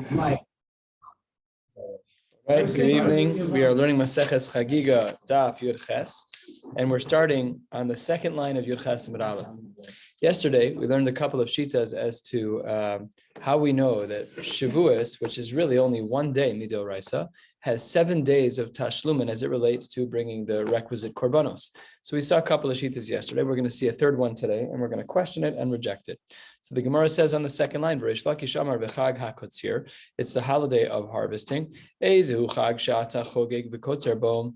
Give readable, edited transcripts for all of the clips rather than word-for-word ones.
Right, good evening. We are learning Maseches Chagigah, Daf Yomi, and we're starting on the second line of Yud Ches Amud Aleph. Yesterday, we learned a couple of shitas as to how we know that Shavuos, which is really only one day, Midoraisa, has 7 days of tashlumin as it relates to bringing the requisite korbanos. So we saw a couple of shitas yesterday. We're going to see a third one today, and we're going to question it and reject it. So the Gemara says on the second line, Reish Lakish Amar v'chag hakotzir, it's the holiday of harvesting. Eizehu chag she'ata chogeg v'kotzer bo.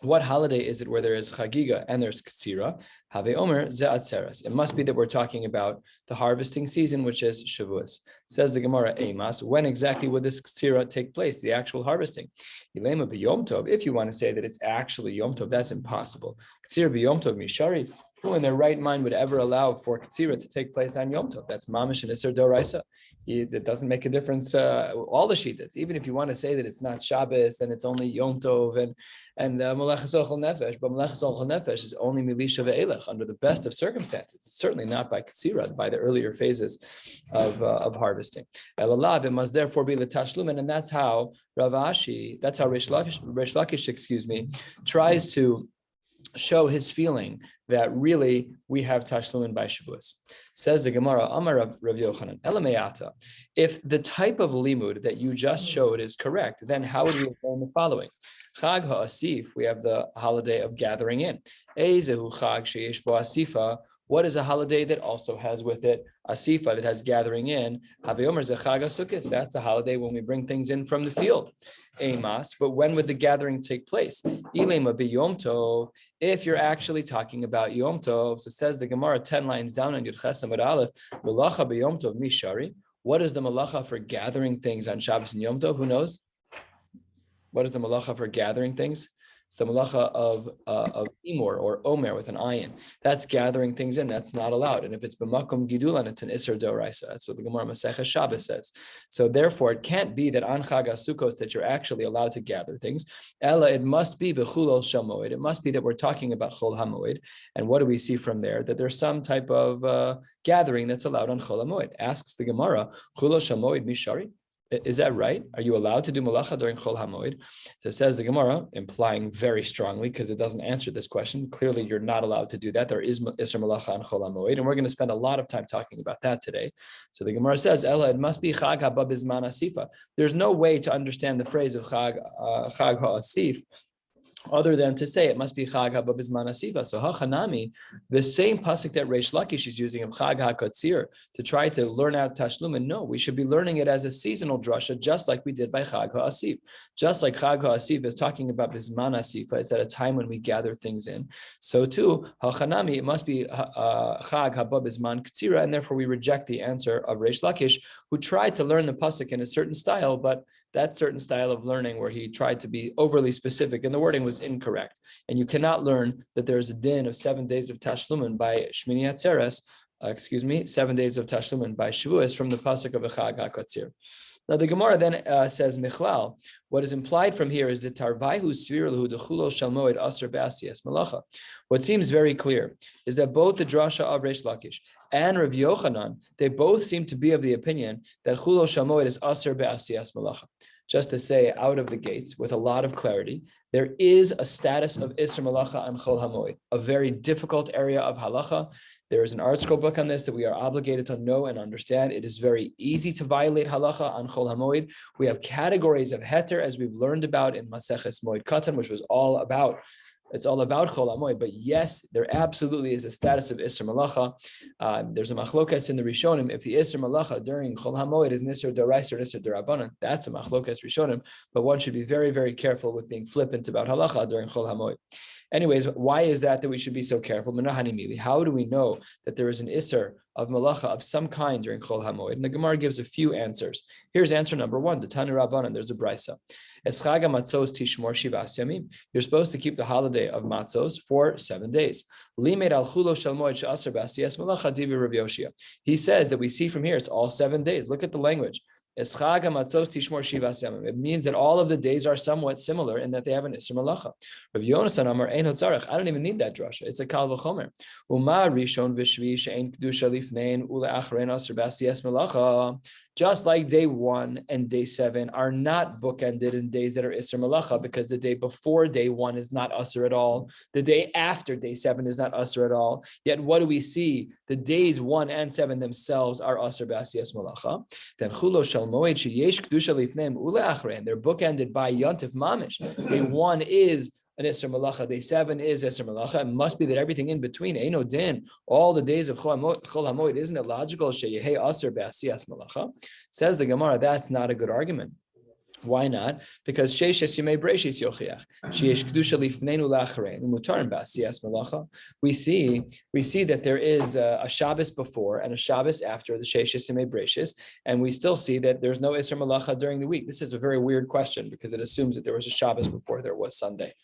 What holiday is it where there is Chagigah and there's Ktsira? Have Omer ze atzeres. It must be that we're talking about the harvesting season, which is Shavuos. Says the Gemara, Eimas, when exactly would this Ktsira take place, the actual harvesting? Ilema b'Yom Tov. If you want to say that it's actually Yom Tov, that's impossible. Ktsira b'Yom Tov mishari. Who in their right mind would ever allow for Ktsira to take place on Yom Tov? That's Mamish and Isser Doraisa. It doesn't make a difference. All the shitas, even if you want to say that it's not Shabbos and it's only Yom Tov and Maseches Ochel Nefesh, but Maseches Ochel Nefesh is only Milisha ve'elech under the best of circumstances. It's certainly not by Ktsira, by the earlier phases of harvesting. Elalav, it must therefore be the Tashlumin, and that's how that's how Reish Lakish, tries to show his feeling that really we have tashlumin by Shavuos. Says the Gemara, Amar Rav Yochanan, Elameata. If the type of limud that you just showed is correct, then how would we learn the following? Chag ha'asif, we have the holiday of gathering in. Eizehu chag sheyesh bo asifa. What is a holiday that also has with it asifa, that has gathering in? Haveomer ze chag ha'sukkos. That's a holiday when we bring things in from the field. Eimas, but when would the gathering take place? Ilema b'Yom Tov. If you're actually talking about Yom Tov, so it says the Gemara 10 lines down on Yud Ches Amud Aleph, Malacha b'Yom Tov mishari. What is the malacha for gathering things on Shabbos and Yom Tov? Who knows? What is the malacha for gathering things? It's the malacha of imor or omer with an ayin. That's gathering things in. That's not allowed. And if it's b'makom gidulan, it's an isser doraisa. That's what the Gemara Maseches Shabbos says. So therefore, it can't be that on Chag HaSukkos that you're actually allowed to gather things. Ella, it must be b'chulol shamoed. It must be that we're talking about chol hamoed. And what do we see from there? That there's some type of gathering that's allowed on chol hamoed. Asks the Gemara, chulol shamoed mishari. Is that right? Are you allowed to do malacha during Chol HaMoed? So it says the Gemara, implying very strongly, because it doesn't answer this question. Clearly, you're not allowed to do that. There is Isser Malacha on Chol HaMoed, and we're going to spend a lot of time talking about that today. So the Gemara says, Ella, it must be Chag HaBa Bizman Asifa. There's no way to understand the phrase of Chag HaAsif other than to say it must be Chag HaBa Bizman Asifa. So Hachanami, the same pasuk that Reish Lakish is using of Chag HaKotzir to try to learn out Tashlum, and no, we should be learning it as a seasonal drasha, just like we did by Chag HaAsif. Just like Chag HaAsif is talking about Bizman Asifa, it's at a time when we gather things in. So too, Hachanami, it must be Chag HaBa Bizman Ktsira, and therefore we reject the answer of Reish Lakish, who tried to learn the pasuk in a certain style, but that certain style of learning where he tried to be overly specific and the wording was incorrect. And you cannot learn that there's a din of 7 days of Tashlumin by Shmini Atzeres, 7 days of Tashlumin by Shavuos from the pasuk of Chag HaKotzir. Now the Gemara then says, Michlal, what is implied from here is that Tarvaihu Svirlahu Dechulo Shalmoed Aser Be'asiyas Malacha. What seems very clear is that both the drasha of Reish Lakish and Rav Yochanan, they both seem to be of the opinion that Chulo Shalmoed is Aser Be'asiyas Malacha. Just to say out of the gates with a lot of clarity, there is a status of Isser Malacha on Chol HaMoed, a very difficult area of halacha. There is an art scroll book on this that we are obligated to know and understand. It is very easy to violate halacha on Chol HaMoed. We have categories of heter, as we've learned about in Maseches Moed Katan, which was all about Chol HaMoed, but yes, there absolutely is a status of Isser Malacha. There's a machlokas in the Rishonim. If the Isser Malacha during Chol HaMoed is Nisr Dorais or Nisr Derabanan, that's a machlokas Rishonim, but one should be very, very careful with being flippant about halacha during Chol HaMoed. Anyways, why is that we should be so careful? How do we know that there is an Isser of Malacha of some kind during Chol HaMoed? And the Gemara gives a few answers. Here's answer number one, the Tanu Rabbanan, there's a brisa. Eschaga matzos tishmor shivas yamim. You're supposed to keep the holiday of matzos for 7 days. Limed al chulo shel moed she'aser b'asiyas malacha divi Rav Yoshia. He says that we see from here, it's all 7 days. Look at the language. It means that all of the days are somewhat similar in that they have an Isser Malacha. Rav Yonasan Amar Ein Hotzarech. I don't even need that drasha. It's a Kal V'chomer. Uma Rishon V'Shvi She'ein Kedusha Lifnein Ule'achrein Aser B'Asiyas Malacha. Just like day 1 and day 7 are not bookended in days that are Isser Malacha, because the day before day 1 is not Usser at all. The day after day 7 is not Usser at all. Yet what do we see? The days 1 and 7 themselves are Usser B'Asiyas Malacha. Then Chulo Shel Moed Sheyesh Kedusha Lifneim Ule Achrein. They're bookended by Yontif Mamish. Day 1 is an Isser Malacha, day 7 is Isser Malacha. It must be that everything in between, Eino Din, all the days of Chol HaMoed, isn't it logical? Sheyehei Aser B'Asiyas Malacha. Says the Gemara, that's not a good argument. Why not? Because Sheishes Yemei Breishis Yochiach, Sheyesh Kedusha Lifneinu La'acharein, Mutarim B'Asiyas Malacha. We see that there is a Shabbos before and a Shabbos after the Sheishes Yemei Breishis, and we still see that there's no Isser Malacha during the week. This is a very weird question because it assumes that there was a Shabbos before there was Sunday.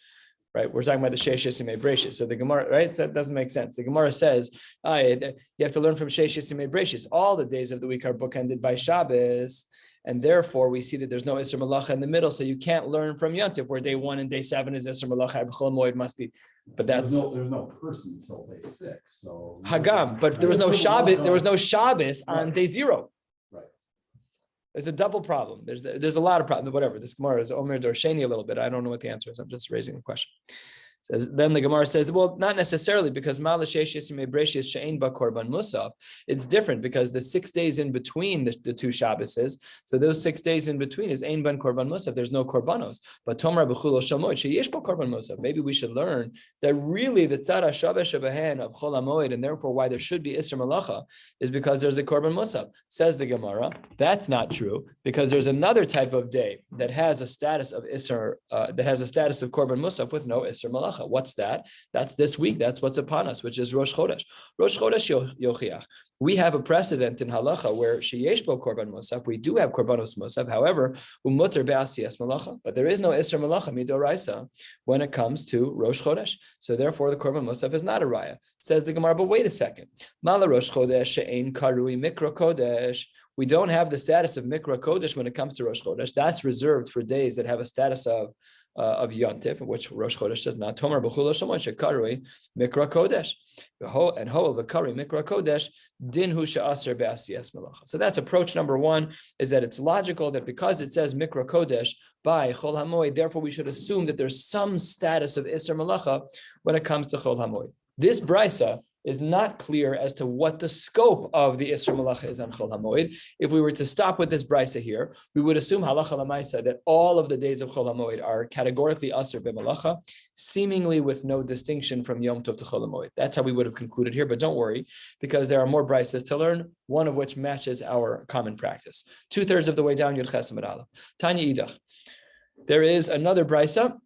Right, we're talking about the Sheishes Yemei Breishis. So the Gemara, right, that doesn't make sense. The Gemara says, you have to learn from Sheishes Yemei Breishis. All the days of the week are bookended by Shabbos, and therefore we see that there's no Isser Malacha in the middle. So you can't learn from Yontif, where day 1 and day 7 is Isser Malacha. Chol Moed must be, but that's there's no person until day 6. So Hagam, but there was no Shabbos. There was no Shabbos on day 0. There's a double problem. There's a lot of problems. Whatever. This Gemara is Omer Dorsheni a little bit. I don't know what the answer is. I'm just raising a question. Then the Gemara says, well, not necessarily, because it's different because the 6 days in between the 2 Shabboses, so those 6 days in between is Ein Ban Korban Musaf. There's no Korbanos. But Tomra B'chulo Shalmoed Sheyesh Bo Korban Musaf. Maybe we should learn that really the Tzara Shabbos Shabahen of Chol HaMoed, and therefore why there should be Isser Malacha, is because there's a Korban Musaf. Says the Gemara, that's not true, because there's another type of day that has a status of Isser, that has a status of Korban Musaf with no Isser Malacha. What's that? That's this week. That's what's upon us, which is Rosh Chodesh. Rosh Chodesh Yochiach. We have a precedent in halacha where sheyesh bo korban musaf. We do have korbanos musaf. However, umuter be'asiyas malacha. But there is no isser malacha midoraisa when it comes to Rosh Chodesh. So therefore, the korban musaf is not a raya. Says the Gemara, but wait a second. Mala Rosh Chodesh she'ein karui mikra kodesh. We don't have the status of mikra kodesh when it comes to Rosh Chodesh. That's reserved for days that have a status of Yontif, which Rosh Chodesh does not. Tomer b'chulo shomon shekarui mikra kodesh, and ho v'kari mikra kodesh din hu she'aser be'asiyas malacha. So that's approach number 1, is that it's logical that because it says mikra kodesh by Chol HaMoed, therefore we should assume that there's some status of iser malacha when it comes to Chol HaMoed. This brisa is not clear as to what the scope of the Isser Malacha is on Chol HaMoed. If we were to stop with this brisa here, we would assume halacha l'maisa that all of the days of Chol HaMoed are categorically Asr b'Malacha, seemingly with no distinction from Yom Tov to Chol HaMoed. That's how we would have concluded here, but don't worry, because there are more brisas to learn, one of which matches our common practice. 2/3 of the way down, Yud Ches Amud Aleph. Tanya Idach. There is another brisa,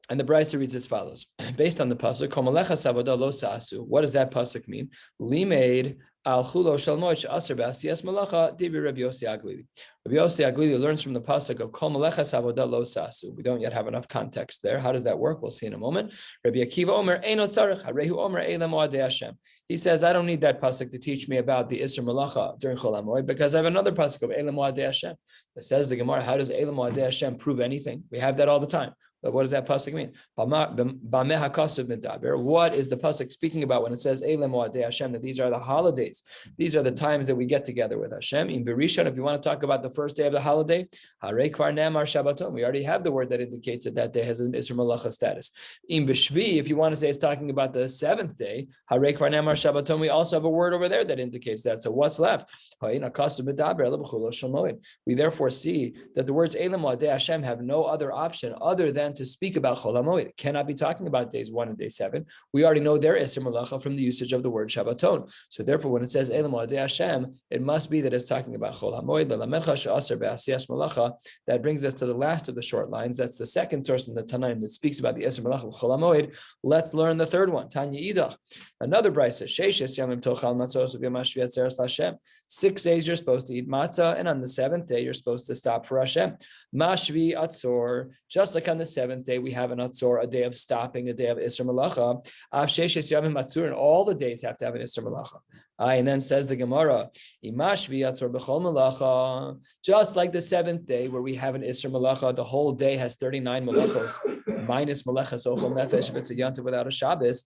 and the brisa reads as follows, based on the pasuk, Kol Malecha Savoda Lo Sa'asu. What does that pasuk mean? Limeid al chulo shel moed she'aser b'asiyas malacha dibi Rabbi Yossi Aglili. Rabbi Yossi Aglili learns from the pasuk of Kol Malecha Savoda Lo Sa'asu. We don't yet have enough context there. How does that work? We'll see in a moment. Rabbi Akiva Omer Eino Tzarech Harehu Omer Eila Moadei Hashem. He says, I don't need that pasuk to teach me about the Isser Malacha during Chol HaMoed, because I have another pasuk of Eila Moadei Hashem. That says the Gemara, how does Eila Moadei Hashem prove anything? We have that all the time. But what does that pasuk mean? What is the pasuk speaking about when it says Eila Moadei Hashem, that these are the holidays? These are the times that we get together with Hashem. In Berishon, if you want to talk about the first day of the holiday, Harei Kvar Ne'amar Shabbaton. We already have the word that indicates that that day has an Isser Malacha status. In B'Shvi, if you want to say it's talking about the 7th day, Harei Kvar Ne'amar Shabbaton, we also have a word over there that indicates that. So what's left? We therefore see that the words Eila Moadei Hashem have no other option other than to speak about Chol HaMoed. It cannot be talking about days 1 and day 7. We already know their Isser Malacha from the usage of the word Shabbaton. So therefore, when it says Eila Moadei Hashem, it must be that it's talking about Chol HaMoed. That brings us to the last of the short lines. That's the second source in the Tanaim that speaks about the Isser Malacha of Chol HaMoed. Let's learn the third one. Tanya Idach. Another brisa. 6 days you're supposed to eat matzah, and on the 7th day you're supposed to stop for Hashem. Mashvi atzor. Just like on the 7th day we have an atzor, a day of stopping, a day of Isser Malacha. And all the days have to have an Isser Malacha. And then says the Gemara, just like the seventh day where we have an Isser Malacha, the whole day has 39 malachos, minus malachas ochel nefesh, if it's a yantiv without a Shabbos.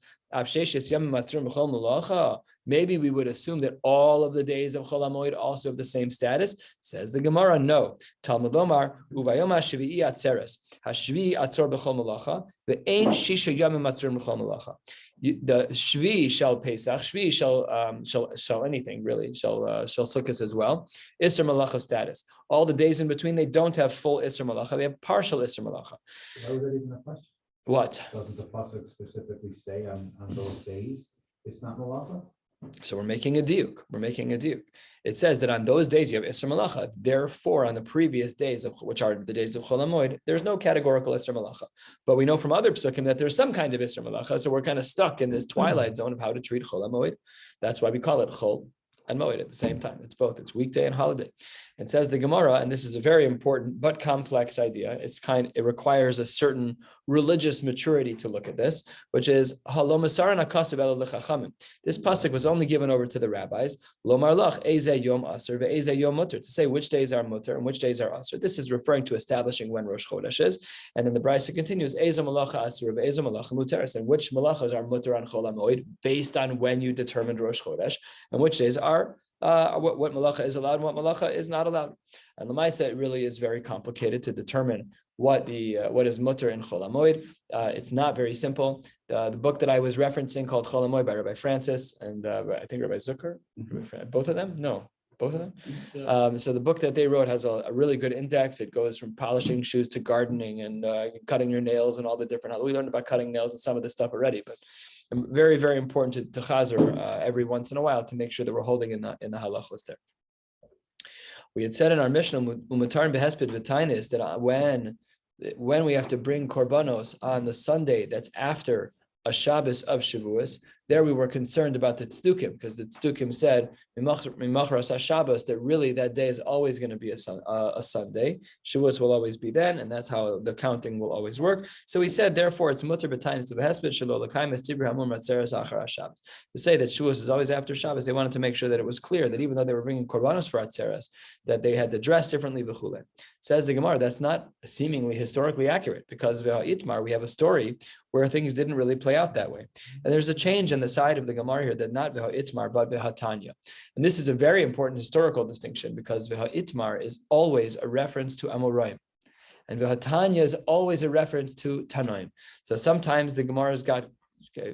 Maybe we would assume that all of the days of Chol HaMoed also have the same status. Says the Gemara, no. Talmud Lomar, uvayom hashvi'i atzeres, hashvi'i atzor b'chol malacha, ve'ein shisha yamim atzor b'chol malacha. The Shvi shall Pesach, Shvi shall anything really, shall Sukkot as well. Isser Malacha status. All the days in between, they don't have full Isser Malacha, they have partial Isser Malacha. Why was that even a question? What? Doesn't the pasuk specifically say on those days it's not malacha? So we're making a diuk. It says that on those days you have Isser Malacha. Therefore, on the previous days, which are the days of Chol HaMoed, there's no categorical Isser Malacha. But we know from other psukim that there's some kind of Isser Malacha. So we're kind of stuck in this twilight zone of how to treat Chol HaMoed. That's why we call it Chol and Moed at the same time. It's both. It's weekday and holiday. It says the Gemara, and this is a very important but complex idea. It requires a certain religious maturity to look at this, which is this pasuk was only given over to the rabbis. Lomar lach ezeh yom aser ve'ezeh yom muter, to say which days are muter and which days are aser. This is referring to establishing when Rosh Chodesh is, and then the brisa continues ezeh malacha aser ve'ezeh malacha muteres, and which malachas are muter on Chol HaMoed based on when you determined Rosh Chodesh, and which days are what malacha is allowed and what malacha is not allowed. And Lamaisa, it really is very complicated to determine what is mutter in Chol HaMoed. It's not very simple. The book that I was referencing called Chol HaMoed by Rabbi Francis and I think Rabbi Zucker, both of them? No. Both of them. Yeah. So the book that they wrote has a really good index. It goes from polishing shoes to gardening and cutting your nails and all the different. We learned about cutting nails and some of this stuff already, but very, very important to chazer every once in a while to make sure that we're holding in the halachos there. We had said in our Mishnah, umatar behesped v'tainis, that when we have to bring korbanos on the Sunday that's after a Shabbos of Shavuos, there we were concerned about the tzdukim, because the tzdukim said mimachras Shabbos that really that day is always going to be a Sunday. Shavuos will always be then, and that's how the counting will always work. So he said, therefore, it's mutter b'tainis of hesped shelo l'kaim es tibur hamur matzeres achar Shabbos. To say that Shavuos is always after Shabbos, they wanted to make sure that it was clear that even though they were bringing korbanos for atzeres, that they had to dress differently v'chule. Says the Gemara, that's not seemingly historically accurate, because v'ha'itmar, we have a story where things didn't really play out that way. And there's a change in the side of the Gemara here, that not v'ha'itmar, but v'ha'tanya. And this is a very important historical distinction, because v'ha'itmar is always a reference to Amoraim, and v'ha'tanya is always a reference to Tanoim. So sometimes the Gemara's got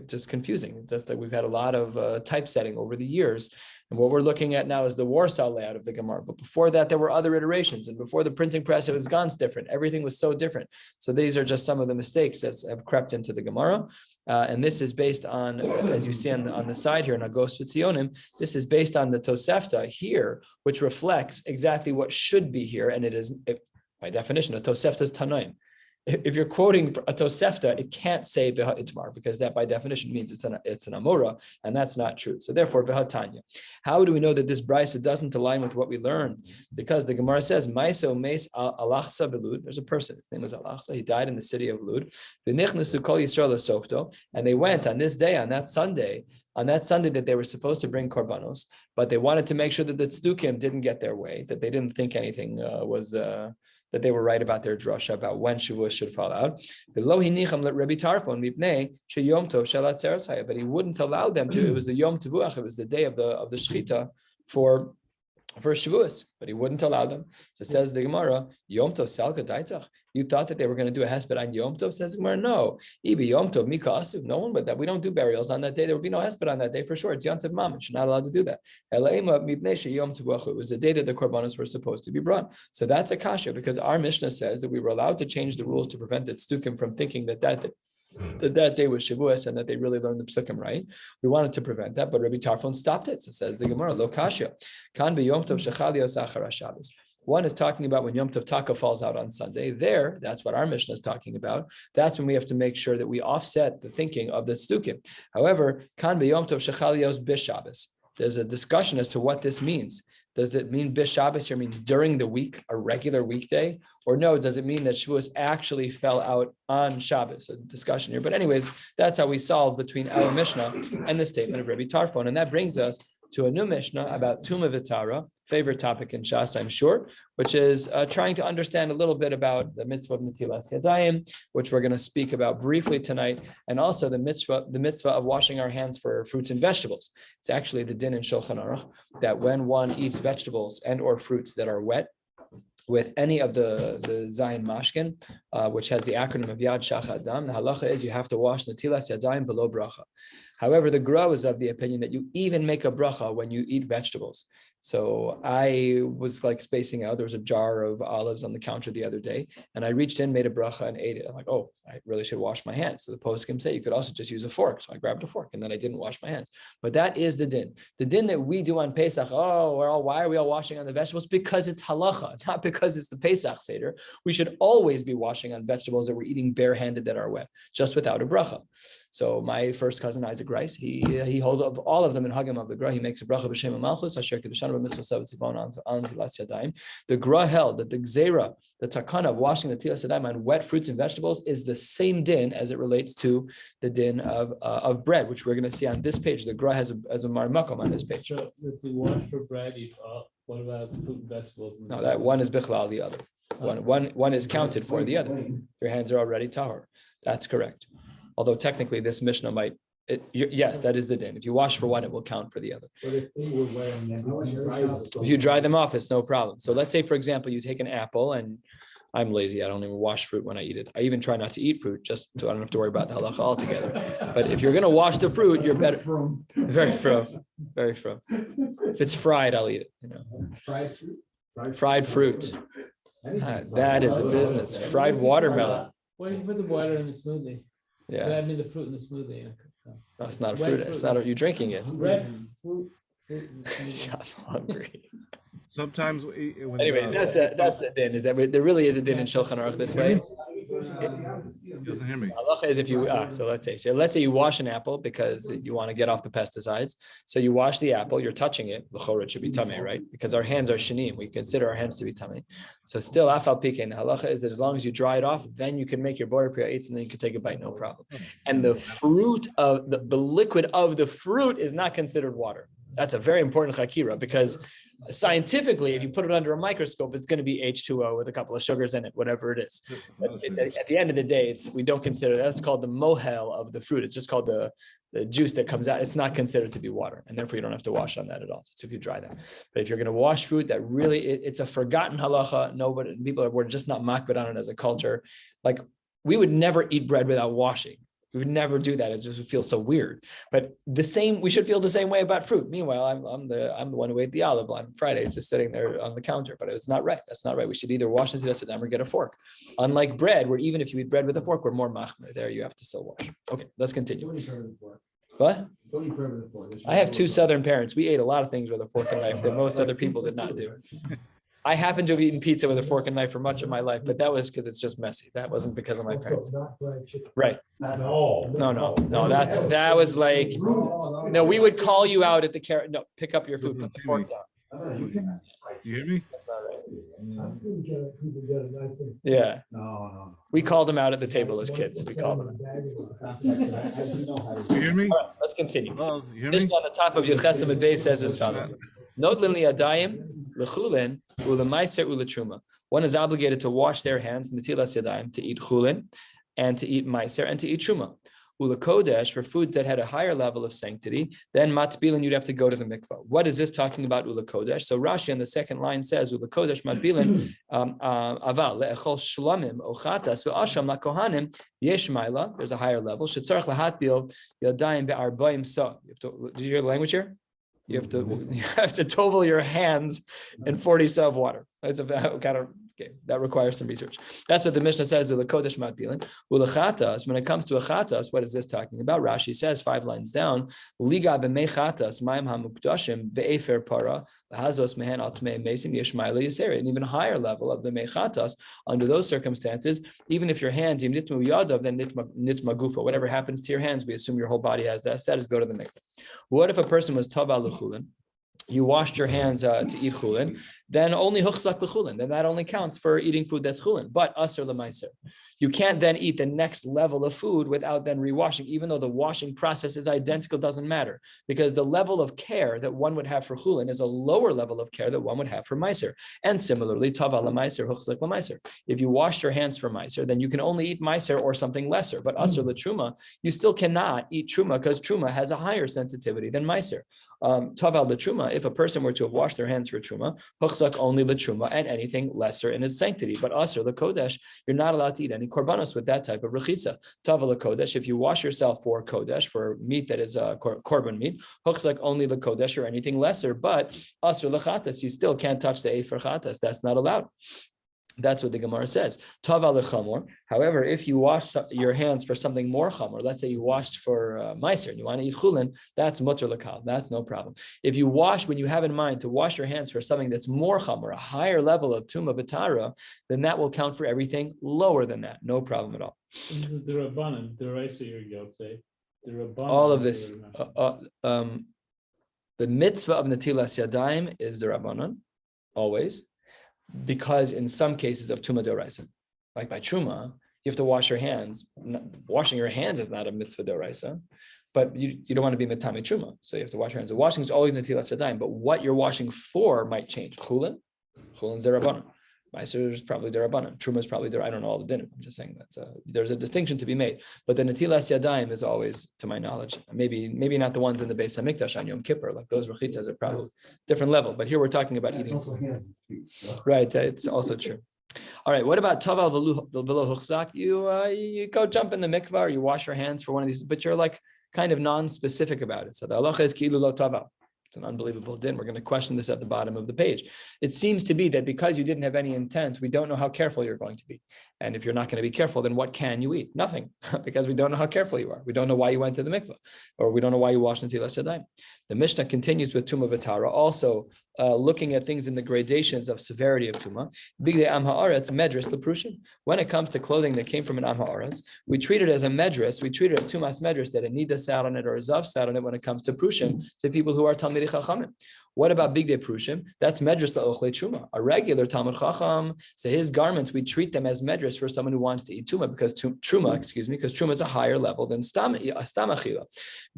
just confusing. Just like we've had a lot of typesetting over the years. And what we're looking at now is the Warsaw layout of the Gemara. But before that, there were other iterations. And before the printing press, it was ganz different. Everything was so different. So these are just some of the mistakes that have crept into the Gemara. And this is based on, as you see on the side here in Agos V'Tzionim, this is based on the Tosefta here, which reflects exactly what should be here. And it is, by definition, a Tosefta is Tanoim. If you're quoting a Tosefta, it can't say V'ha Itmar, because that by definition means it's an Amora, and that's not true. So therefore, V'ha Tanya. How do we know that this brisa doesn't align with what we learned? Because the Gemara says, Maiso Meis Alachsa Belud. There's a person, his name was Alachsa. He died in the city of Lud. V'nichnasu Kol Yisrael Softo, and they went on this day, on that Sunday that they were supposed to bring korbanos, but they wanted to make sure that the tzdukim didn't get their way, that they didn't think anything that they were right about their drasha about when Shavuos should fall out. But he wouldn't allow them to. It was the Yom Tevuach. It was the day of the Shechita for Shavuos, but he wouldn't allow them. So says the Gemara, Yom Tov Salka Daitach. You thought that they were going to do a hesped on Yom Tov? Says the Gemara, no. Ibi Yom Tov Mika Asuv. No one but that. We don't do burials on that day. There will be no hesped on that day for sure. It's Yom Tov Mamish. You're not allowed to do that. It was the day that the korbanos were supposed to be brought. So that's a kasha, because our Mishnah says that we were allowed to change the rules to prevent the tzdukim from thinking that day was Shavuos and that they really learned the psukim right. We wanted to prevent that, but Rabbi Tarfon stopped it. So says the Gemara, Lo kasha, kan be Yom Tov shechal yos achar Shabbos. One is talking about when Yom Tov Taka falls out on Sunday. There, that's what our Mishnah is talking about. That's when we have to make sure that we offset the thinking of the tzdukim. However, kan be Yom Tov shechal yos b'Shabbos. There's a discussion as to what this means. Does it mean b'Shabbos here means during the week, a regular weekday? Or no, does it mean that Shavuos actually fell out on Shabbos? A discussion here. But anyways, that's how we solve between our Mishnah and the statement of Rabbi Tarfon. And that brings us to a new Mishnah about Tuma Vitara, favorite topic in Shas, I'm sure, which is trying to understand a little bit about the mitzvah of Netilas Yadayim, which we're going to speak about briefly tonight, and also the mitzvah of washing our hands for fruits and vegetables. It's actually the din in Shulchan Aruch that when one eats vegetables and or fruits that are wet, with any of the Zayin Mashkin, which has the acronym of Yad Shach Adam, the halacha is you have to wash Netilas Yadayim below bracha. However, the Gra is of the opinion that you even make a bracha when you eat vegetables. So I was like spacing out. There was a jar of olives on the counter the other day, and I reached in, made a bracha, and ate it. I'm like, oh, I really should wash my hands. So the poskim say you could also just use a fork. So I grabbed a fork, and then I didn't wash my hands. But that is the din. The din that we do on Pesach. Oh, why are we all washing on the vegetables? Because it's halacha, not because it's the Pesach Seder. We should always be washing on vegetables that we're eating barehanded that are wet, just without a bracha. So my first cousin Isaac Rice, he holds of all of them in Hagam of the Gra. He makes a bracha b'shem Malchus Asher Kedushan b'mitzvah Savat Tzivon on Tilas Yadayim. The Gra held that the Gzeira, the takana of washing the Tilas Yadayim on wet fruits and vegetables, is the same din as it relates to the din of bread, which we're going to see on this page. The Gra has a marmakom on this page. So if you wash for bread, what about fruit and vegetables? No, that one is bichlal, the other. One is counted for the other. Your hands are already tahor. That's correct. Although technically this Mishnah might, yes, that is the din. If you wash for one, it will count for the other. But if they were wearing them, If you dry them off, it's no problem. So let's say, for example, you take an apple, and I'm lazy. I don't even wash fruit when I eat it. I even try not to eat fruit, just so I don't have to worry about the halacha altogether. But if you're going to wash the fruit, you're better. Very from. If it's fried, I'll eat it. fried fruit. Fried fruit. That is a business. Fried watermelon. Why do you put the water in the smoothie? Yeah, I mean the fruit in the smoothie. that's not a fruit. It's not. You drinking it? Red fruit. I'm hungry. Sometimes, Anyways, that's the din. Is that there really is a din in Shulchan Aruch this way? He doesn't hear me. Halacha is if you so let's say you wash an apple because you want to get off the pesticides. So you wash the apple, you're touching it. L'chorah it should be tamei, right? Because our hands are shanim. We consider our hands to be tamei. So still afal pikein. The halacha is that as long as you dry it off, then you can make your border priya eats, and then you can take a bite, no problem. And the fruit of the liquid of the fruit is not considered water. That's a very important chakira because scientifically, if you put it under a microscope, it's going to be H2O with a couple of sugars in it, whatever it is. But at the end of the day, we don't consider that's called the mohel of the fruit. It's just called the juice that comes out. It's not considered to be water, and therefore you don't have to wash on that at all. So if you dry that, but if you're going to wash fruit, that really it's a forgotten halacha. We're just not makbid on it as a culture. Like we would never eat bread without washing. We would never do that. It just would feel so weird. But we should feel the same way about fruit. Meanwhile, I'm the one who ate the olive on Friday, just sitting there on the counter. But it's not right. That's not right. We should either wash into the or get a fork. Unlike bread, where even if you eat bread with a fork, we're more machmer. There you have to still wash. Okay, let's continue. What? I have two Southern parents. We ate a lot of things with a fork and knife that most other people did not do. I happen to have eaten pizza with a fork and knife for much of my life, but that was because it's just messy. That wasn't because of my parents. Right. No. That was like, no, we would call you out at the carrot. No, pick up your food, put the fork down. You hear me? That's not right. I've seen people get a nice thing. Yeah. No. We called them out at the table as kids. We called them out. You hear me? All right, let's continue. Oh, you hear me? Mishnah on the top of Yud Chesed Medvei says as follows. Nodlin liyadayim lechulin ulemaiser uletruma. One is obligated to wash their hands in the tilas yadayim to eat chulin and to eat maiser and to eat truma. Ulakodesh for food that had a higher level of sanctity, then matbilin you'd have to go to the mikvah. What is this talking about ulakodesh? So Rashi on the second line says ulakodesh matbilin aval leechol shlamim ochatas ve'asham lakohanim yesh maila. There's a higher level. Shetzarach lahatbil yadayim be'arbaim sa. Did you hear the language here? You have to tovel your hands in 40 sa of water. That's a kind of okay. That requires some research. That's what the Mishnah says. Ulakodesh matbilin ulachatas. When it comes to a chatas, what is this talking about? Rashi says 5 lines down. Liga b'mechatas ma'im hamukdashim be'efer para lahazos mehen al tmei mesim yeshmaila yisera. An even higher level of the mechatas. Under those circumstances, even if your hands im nitma yadav, then nitma gufa. Whatever happens to your hands, we assume your whole body has that status. Go to the mikveh. What if a person was tava l'chulin? You washed your hands to eat chulin, then only huchzak l'chulin. Then that only counts for eating food that's chulin, but aser l'maiser. You can't then eat the next level of food without then rewashing, even though the washing process is identical, doesn't matter, because the level of care that one would have for chulin is a lower level of care that one would have for meiser. And similarly, tava lemeiser, huchzak lemeiser. If you washed your hands for meiser, then you can only eat meiser or something lesser. But asur letruma, you still cannot eat truma because truma has a higher sensitivity than meiser. Taval letruma, if a person were to have washed their hands for truma, huchzak only letruma and anything lesser in its sanctity. But asur lekodesh, you're not allowed to eat any korbanos with that type of rechitza. Taval lekodesh, if you wash yourself for kodesh, for meat that is korban meat, huchzak only lekodesh or anything lesser. But asur lechatas, you still can't touch the for chatas. That's not allowed. That's what the Gemara says. Taval lechamor. However, if you wash your hands for something more chamor, let's say you washed for meiser and you want to eat chulin, that's mutter lekal. That's no problem. If you wash, when you have in mind to wash your hands for something that's more chamor, a higher level of tuma b'tara, then that will count for everything lower than that. No problem at all. This is the Rabbanan, the Raisa you're say. The Rabbanan. All of this, the mitzvah of netilas yadayim is the Rabbanan, always. Because in some cases of Tuma D'Oraisa, like by Truma, you have to wash your hands. Washing your hands is not a mitzvah D'Oraisa, but you don't want to be Metame Truma. So you have to wash your hands. The washing is always Netilas Yadayim, but what you're washing for might change. Chulin is D'Rabbanan. Meiser is probably D'Rabbanan. Truma is probably I don't know all the din. I'm just saying that there's a distinction to be made. But the Netilas Yadayim is always, to my knowledge, maybe not the ones in the Beis Hamikdash on Yom Kippur, like those rechitas are probably different level. But here we're talking about eating. It's also hands and feet. So. Right, it's also true. All right, what about taval velo huchzak? You go jump in the mikvah or you wash your hands for one of these, but you're like kind of non-specific about it. So the halacha is ki'ilu lo taval. It's an unbelievable din. We're going to question this at the bottom of the page. It seems to be that because you didn't have any intent, we don't know how careful you're going to be. And if you're not going to be careful, then what can you eat? Nothing, because we don't know how careful you are. We don't know why you went to the mikvah, or we don't know why you washed netilas yadayim. The Mishnah continues with Tuma V'Tara, also looking at things in the gradations of severity of Tuma. Bigdei Am Ha'aretz Medris L'Prushim. When it comes to clothing that came from an Am Ha'aretz, we treat it as a Medris, we treat it as Tumas Medris, that a Nida sat on it or a Zav sat on it when it comes to Prushim, to people who are Talmidei Chachamim. What about Bigdei Prushim? That's Medris La'ochlei Truma. A regular Talmud Chacham, so his garments, we treat them as Medris for someone who wants to eat Tuma, because Truma is a higher level than Stam Achila.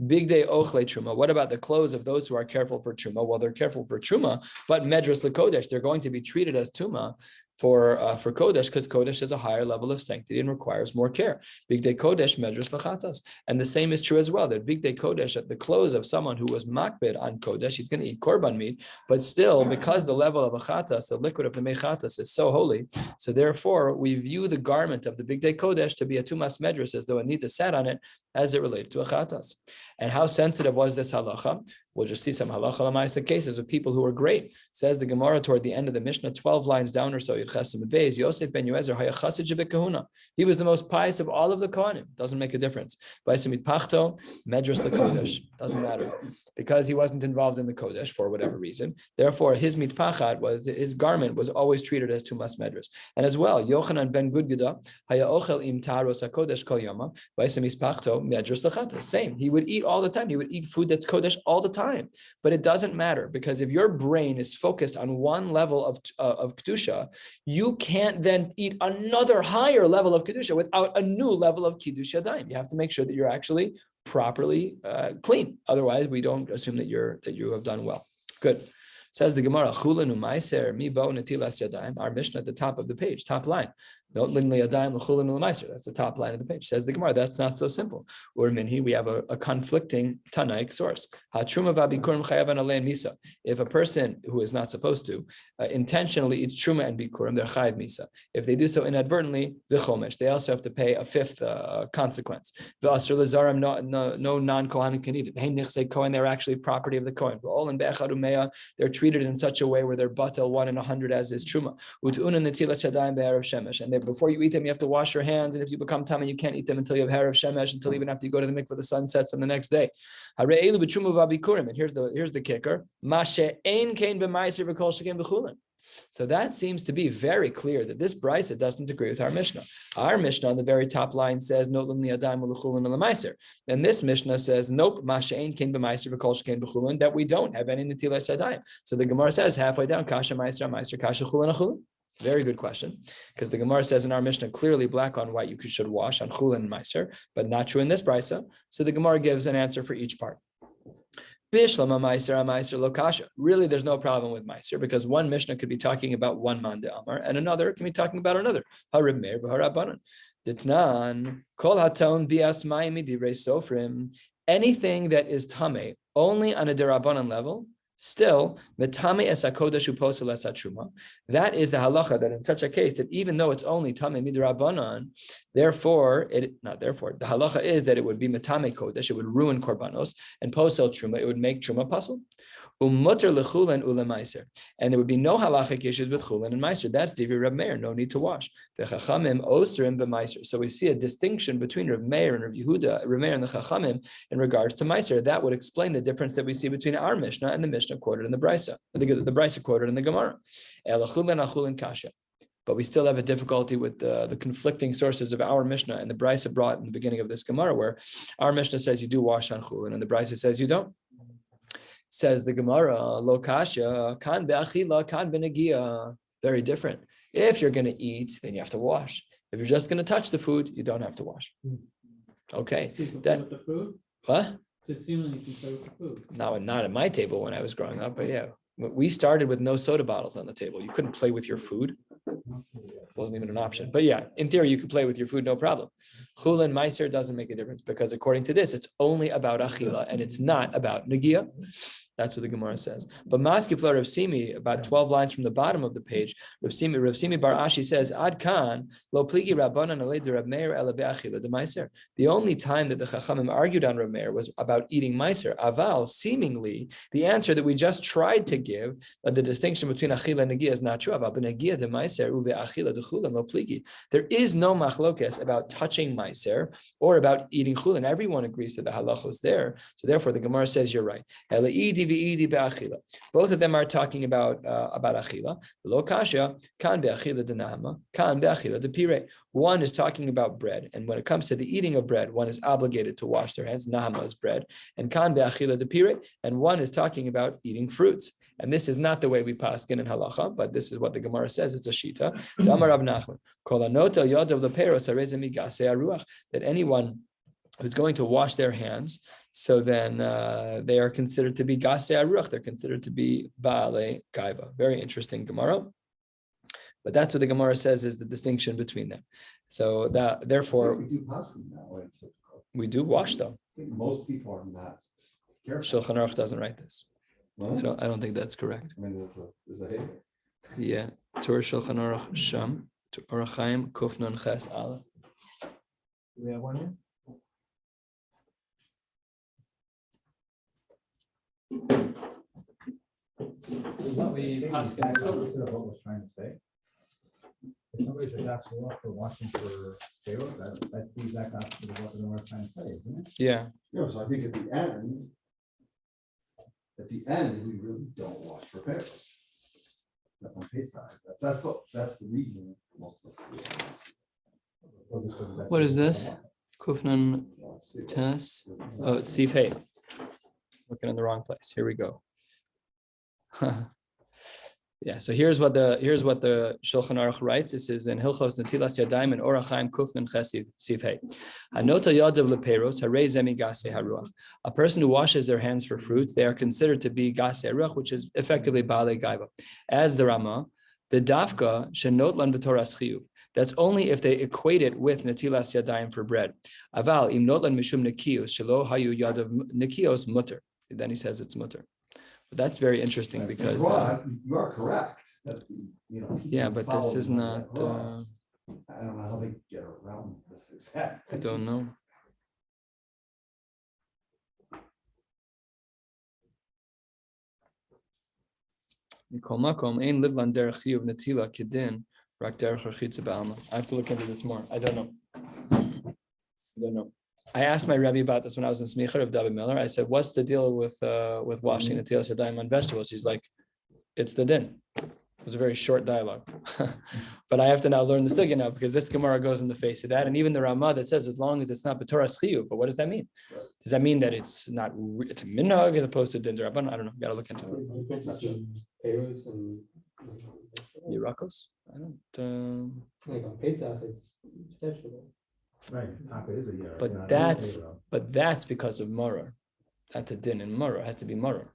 Bigdei Ochlei Truma. What about the clothes of those who are careful for Truma? Well, they're careful for Truma, but Medris L'Kodesh, they're going to be treated as Tuma for Kodesh, because Kodesh is a higher level of sanctity and requires more care. Bigdei Kodesh, Medris L'Chatas. And the same is true as well, that Bigdei Kodesh, at the clothes of someone who was makbid on Kodesh, he's going to eat korban meat, but still, because the level of a chatas, the liquid of the mechatas, is so holy, so therefore, we view the garment of the Bigdei Kodesh to be a Tumas Medris, as though a nida sat on it, as it relates to a chatas. And how sensitive was this halacha? We'll just see some halacha l'maisa cases of people who were great. Says the Gemara toward the end of the Mishnah, 12 lines down or so, Yosef ben Yoezer haya chassid shebekahuna. He was the most pious of all of the Kohanim. Doesn't make a difference. Baisamit pachto, medras lekodesh. Doesn't matter. Because he wasn't involved in the Kodesh for whatever reason. Therefore, his mitpachat his garment was always treated as tumas medras. And as well, Yochanan ben Gudgada, haya ochel im taros hakodesh kol yama, baisamis pachto, medras lechatas. Same. He would eat all the time. He would eat food that's Kodesh all the time. But it doesn't matter, because if your brain is focused on one level of Kedusha, you can't then eat another higher level of Kedusha without a new level of Kiddush Yadayim. You have to make sure that you're actually properly clean. Otherwise, we don't assume that you have done well. Good. Says the Gemara, Chulin u'maiser mi bo netilas yadayim. Our Mishnah at the top of the page, top line. That's the top line of the page. Says the Gemara, that's not so simple. Or minhi, we have a conflicting Tanaik source. If a person who is not supposed to intentionally eats truma and bikurim, they're chayav misa. If they do so inadvertently, the chomesh, they also have to pay a fifth consequence. No non-kohanim can eat it. Kohen, they're actually property of the Kohen. They're treated in such a way where they're batel 1 in 100 as is truma. And before you eat them, you have to wash your hands. And if you become tamei, you can't eat them until you have hair of shemesh, until even after you go to the mikveh, the sun sets on the next day. And here's the kicker. So that seems to be very clear that this brisa doesn't agree with our Mishnah. Our Mishnah on the very top line says, and this Mishnah says, nope, that we don't have any netilas yadayim. So the Gemara says halfway down, kasha meiser, kasha chulin achulin. Very good question, because the Gemara says in our Mishnah clearly black on white you should wash on chulin and meiser, but not true in this brisa. So the Gemara gives an answer for each part. Bishlama meiser meiser lokasha. Really, there's no problem with meiser because one Mishnah could be talking about one man de amar and another can be talking about another. Harib meir b'harabanan. Ditnan kol haton bias ma'imi divrei sofrim. Anything that is tame only on a derabanan level. Still, metame es hakodesh uposel es hatruma. That is the halacha that in such a case that even though it's only tame midrabanan, the halacha is that it would be metame kodesh, it would ruin korbanos, and posel truma, it would make truma puzzle. Umutter lechulin ulemaiser, and there would be no halachic issues with chulin and meiser. That's Divrei Reb Meir, no need to wash. The chachamim osrim b'meiser. So we see a distinction between Reb Meir and Reb Yehuda, Reb Meir and the chachamim in regards to meiser. That would explain the difference that we see between our Mishnah and the Mishnah quoted in the Brisa, the Brisa quoted in the Gemara. Elachulin kasha. But we still have a difficulty with the conflicting sources of our Mishnah and the Brisa brought in the beginning of this Gemara, where our Mishnah says you do wash on chulin and the Brisa says you don't. Says the Gemara, lo kasha, kan be'achila, kan be'negia. Very different. If you're going to eat, then you have to wash. If you're just going to touch the food, you don't have to wash. Okay. With the food? What? So it seems like you can play with the food. Not at my table when I was growing up, but yeah. We started with no soda bottles on the table. You couldn't play with your food. Wasn't even an option. But yeah, in theory, you could play with your food, no problem. Chulin meiser doesn't make a difference because according to this, it's only about achila and it's not about negia. That's what the Gemara says. But Maskifla Rav Simi, about 12 lines from the bottom of the page, Rav Simi Bar Ashi says, Ad kan lo pligi rabbanan alei de Rab Meir ela be'achila de meiser. The only time that the Chachamim argued on Rab Meir was about eating meiser. Aval, seemingly, the answer that we just tried to give, the distinction between achila and negia is not true. Aval benegia de meiser uve achila de chulin lo pligi. There is no machlokes about touching meiser or about eating chulin. Everyone agrees that the halacha is there. So therefore, the Gemara says you're right. Both of them are talking about achila. Lo kasha kan be'achila de nahama, kan be'achila de pire. One is talking about bread, and when it comes to the eating of bread, one is obligated to wash their hands. Nahama is bread, and kan be'achila de pire, and one is talking about eating fruits. And this is not the way we paskin in halacha, but this is what the Gemara says. It's a shita. That anyone who's going to wash their hands, so then they are considered to be gasei aruach. They're considered to be baalei gaiva. Very interesting Gemara. But that's what the Gemara says is the distinction between them. So that therefore we do paskin that way. We do wash though. I think most people are not careful. Shulchan Aruch doesn't write this. Well, I don't think that's correct. I mean, there's a hit. Yeah, Torah Shulchan Aruch Sham Orach Chaim Kuf Nun Ches Aleph. Do we have one here? What was trying to say. If somebody said that's for washing for pharaohs, that's the exact opposite of what they were trying to say, isn't it? Yeah. Yeah, so I think at the end, we really don't wash for pharaohs. On Pesach, that's the reason most of us do. What is this? Kufnan Tes. Oh, it's Sif Hey. Looking in the wrong place. Here we go. Yeah, so here's what the Shulchan Aruch writes. This is in Hilchos Netilas Yadayim and Orach Chaim Kufnan Ches Sif Hey. Hanota Yadav Leperos Harei Zemi Gasei Haruach. A person who washes their hands for fruits, they are considered to be Gasei Haruach, which is effectively Baalei Gaiva. As the Rama, the Dafka Shenot Lan B'Toras Chiyuv. That's only if they equate it with Netilas Yadayim for bread. Aval Im Not Lan Mishum Nekios Shelo Hayu Yadav Nekios Mutter. Then he says it's mutter. But that's very interesting because you are correct. That yeah, but this is not. I don't know how they get around this exactly. I don't know. I have to look into this more. I don't know. I asked my Rebbe about this when I was in Smicha of David Miller. I said, "What's the deal with washing the Netilas Yadayim on vegetables?" He's like, "It's the din." It was a very short dialogue, but I have to now learn the sugya now because this Gemara goes in the face of that, and even the Ramah that says as long as it's not b'toras chiyuv. But what does that mean? Does that mean that it's not? It's a minhag as opposed to din d'rabbanan? I don't know. Got to look into it. Yerakos? I don't. Like on Pesach, it's vegetable. Right, taka is a year. But that's because of Mara. That's a din in Mara. It has to be Mara.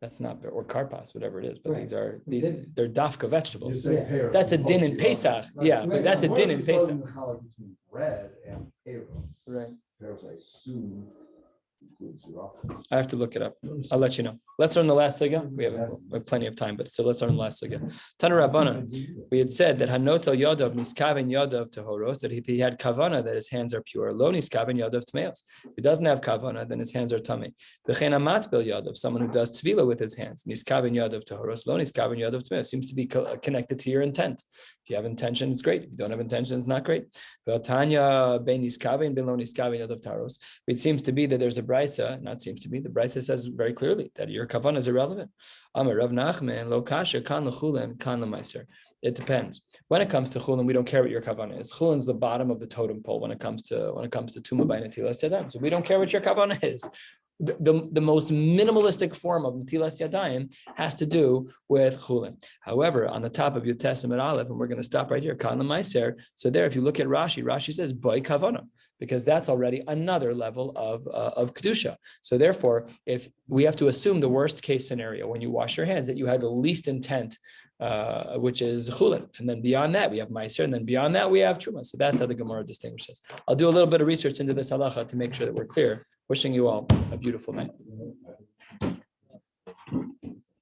That's not, or karpas, whatever it is. But Right. they're dafka vegetables. Yeah. That's a din in Pesach. Yeah, but that's a din in Pesach. Between bread and peros. Right. Peros, I assume, includes your I have to look it up. I'll let you know. Let's learn the last sugya. We have plenty of time, but still let's learn the last sugya. Tana Rabbana, we had said that Hanotel Yadav Niskaven Yadav Tahoros, that if he had kavana, that his hands are pure. Lo Niskaven Yadav Tmeos. If he doesn't have kavana, then his hands are tummy. V'chein Amatbel Yadav, someone who does tvila with his hands. Niskaven Yadav Tahoros, Lo Niskaven Yadav Tmeos. Seems to be connected to your intent. If you have intention, it's great. If you don't have intention, it's not great. V'atanya Ben Niskaven Ben Lo Niskaven Yadav Tahoros. It seems to be that there's a brisa. Not seems to be. The brisa says very clearly that your kavanah is irrelevant. Amar Rav Nachman lo kasha kan l'chulen kan l'maiser. It depends. When it comes to chulin, we don't care what your kavanah is. Chulin is the bottom of the totem pole when it comes to tuma by netilas yadayim. So we don't care what your kavanah is. The most minimalistic form of netilas yadayim has to do with chulin. However, on the top of your Testament Aleph, and we're going to stop right here, kan l'maiser. So there, if you look at Rashi says by kavanah, because that's already another level of kedusha. So therefore, if we have to assume the worst case scenario when you wash your hands, that you had the least intent, which is chulin, and then beyond that we have meiser, and then beyond that we have truma. So that's how the Gemara distinguishes. I'll do a little bit of research into this halacha to make sure that we're clear. Wishing you all a beautiful night.